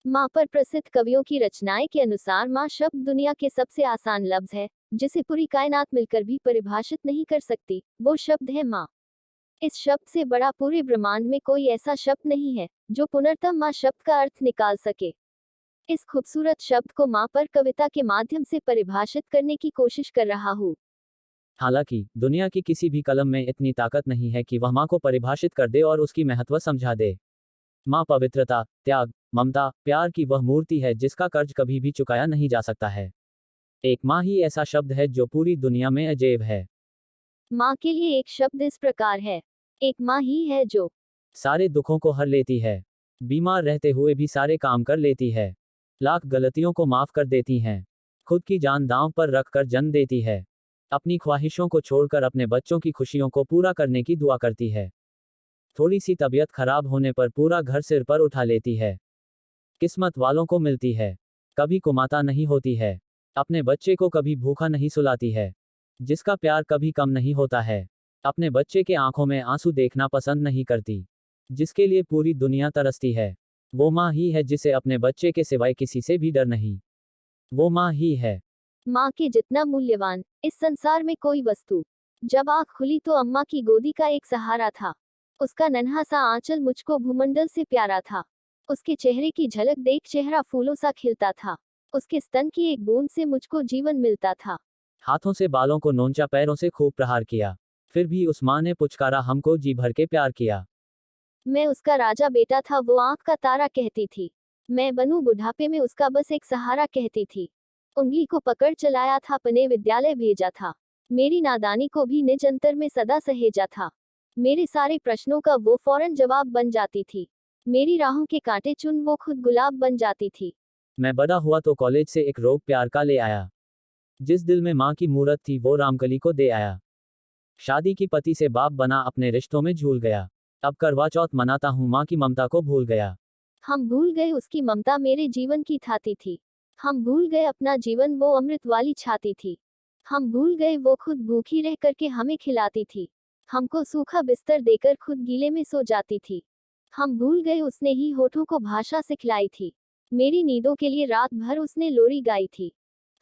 माँ पर प्रसिद्ध कवियों की रचनाएं के अनुसार माँ शब्द दुनिया के सबसे आसान लफ्ज है, जिसे पूरी कायनात मिलकर भी परिभाषित नहीं कर सकती। वो शब्द है माँ। इस शब्द से बड़ा पूरे ब्रह्मांड में कोई ऐसा शब्द नहीं है जो पुनर्तम माँ शब्द का अर्थ निकाल सके। इस खूबसूरत शब्द को माँ पर कविता के माध्यम से परिभाषित करने की कोशिश कर रहा हूँ। हालांकि दुनिया की किसी भी कलम में इतनी ताकत नहीं है कि वह माँ को परिभाषित कर दे और उसकी महत्व समझा दे। माँ पवित्रता, त्याग, ममता, प्यार की वह मूर्ति है जिसका कर्ज कभी भी चुकाया नहीं जा सकता है। एक माँ ही ऐसा शब्द है जो पूरी दुनिया में अजेब है। माँ के लिए एक शब्द इस प्रकार है। एक माँ ही है जो सारे दुखों को हर लेती है, बीमार रहते हुए भी सारे काम कर लेती है, लाख गलतियों को माफ कर देती हैं, खुद की जान दांव पर रखकर जन्म देती है, अपनी ख्वाहिशों को छोड़कर अपने बच्चों की खुशियों को पूरा करने की दुआ करती है, थोड़ी सी तबीयत खराब होने पर पूरा घर सिर पर उठा लेती है, किस्मत वालों को मिलती है, कभी कुमाता नहीं होती है, अपने बच्चे को कभी भूखा नहीं सुलाती है, जिसका प्यार कभी कम नहीं होता है, अपने बच्चे के आंखों में आंसू देखना पसंद नहीं करती, जिसके लिए पूरी दुनिया तरसती है। वो माँ ही है जिसे अपने बच्चे के सिवाय किसी से भी डर नहीं। वो माँ ही है। माँ के जितना मूल्यवान इस संसार में कोई वस्तु। जब आँख खुली तो अम्मा की गोदी का एक सहारा था। उसका नन्हा सा आंचल मुझको भूमंडल से प्यारा था। उसके चेहरे की झलक देख चेहरा फूलों सा खिलता था। उसके स्तन की एक बूंद से मुझको जीवन मिलता था। हाथों से बालों को नोचा, पैरों से खूब प्रहार किया, फिर भी उस माँ ने पुचकारा, हमको जी भर के प्यार किया। मैं उसका राजा बेटा था, वो आँख का तारा कहती थी। मैं बनूं बुढ़ापे में उसका बस एक सहारा कहती थी। उंगली को पकड़ चलाया था, अपने विद्यालय भेजा था। मेरी नादानी को भी निज अंतर में सदा सहेजा था। मेरे सारे प्रश्नों का वो फौरन जवाब बन जाती थी। मेरी राहों के कांटे चुन वो खुद गुलाब बन जाती थी। मैं बड़ा हुआ तो कॉलेज से एक रोग प्यार का ले आया। जिस दिल में माँ की मूरत थी वो रामकली को दे आया। शादी की पति से बाप बना, अपने रिश्तों में झूल गया। अब करवा चौथ मनाता हूँ, माँ की ममता को भूल गया। हम भूल गए उसकी ममता मेरे जीवन की थाती थी। हम भूल गए अपना जीवन वो अमृत वाली छाती थी। हम भूल गए वो खुद भूखी रह करके हमें खिलाती थी। हमको सूखा बिस्तर देकर खुद गीले में सो जाती थी। हम भूल गए उसने ही होठों को भाषा सिखलाई थी। मेरी नींदों के लिए रात भर उसने लोरी गाई थी।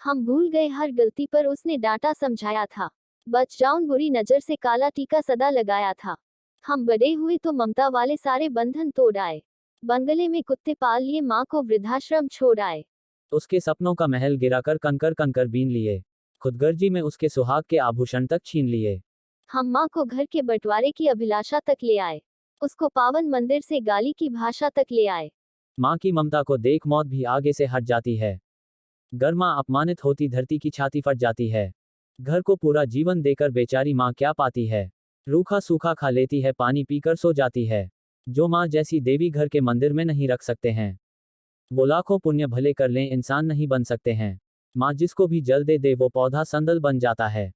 हम भूल गए हर गलती पर उसने डांटा समझाया था। बच जाऊं बुरी नजर से काला टीका सदा लगाया था। हम बड़े हुए तो ममता वाले सारे बंधन तोड़ आए। बंगले में कुत्ते पाल लिए, माँ को वृद्धाश्रम छोड़ आए। उसके सपनों का महल गिराकर कंकर कंकर बीन लिए, खुदगर्जी में उसके सुहाग के आभूषण तक छीन लिए। हम माँ को घर के बंटवारे की अभिलाषा तक ले आए। उसको पावन मंदिर से गाली की भाषा तक ले आए। माँ की ममता को देख मौत भी आगे से हट जाती है। गर माँ अपमानित होती धरती की छाती फट जाती है। घर को पूरा जीवन देकर बेचारी माँ क्या पाती है। रूखा सूखा खा लेती है, पानी पीकर सो जाती है। जो माँ जैसी देवी घर के मंदिर में नहीं रख सकते हैं, वो लाखों पुण्य भले कर लें इंसान नहीं बन सकते हैं। माँ जिसको भी जल दे दे वो पौधा संदल बन जाता है।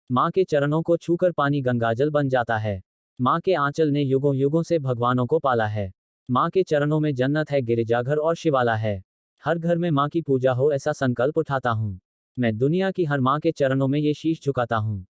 माँ के चरणों को छूकर पानी गंगाजल बन जाता है। माँ के आंचल ने युगों युगों से भगवानों को पाला है। माँ के चरणों में जन्नत है, गिरिजाघर और शिवाला है। हर घर में माँ की पूजा हो ऐसा संकल्प उठाता हूँ। मैं दुनिया की हर माँ के चरणों में ये शीश झुकाता हूँ।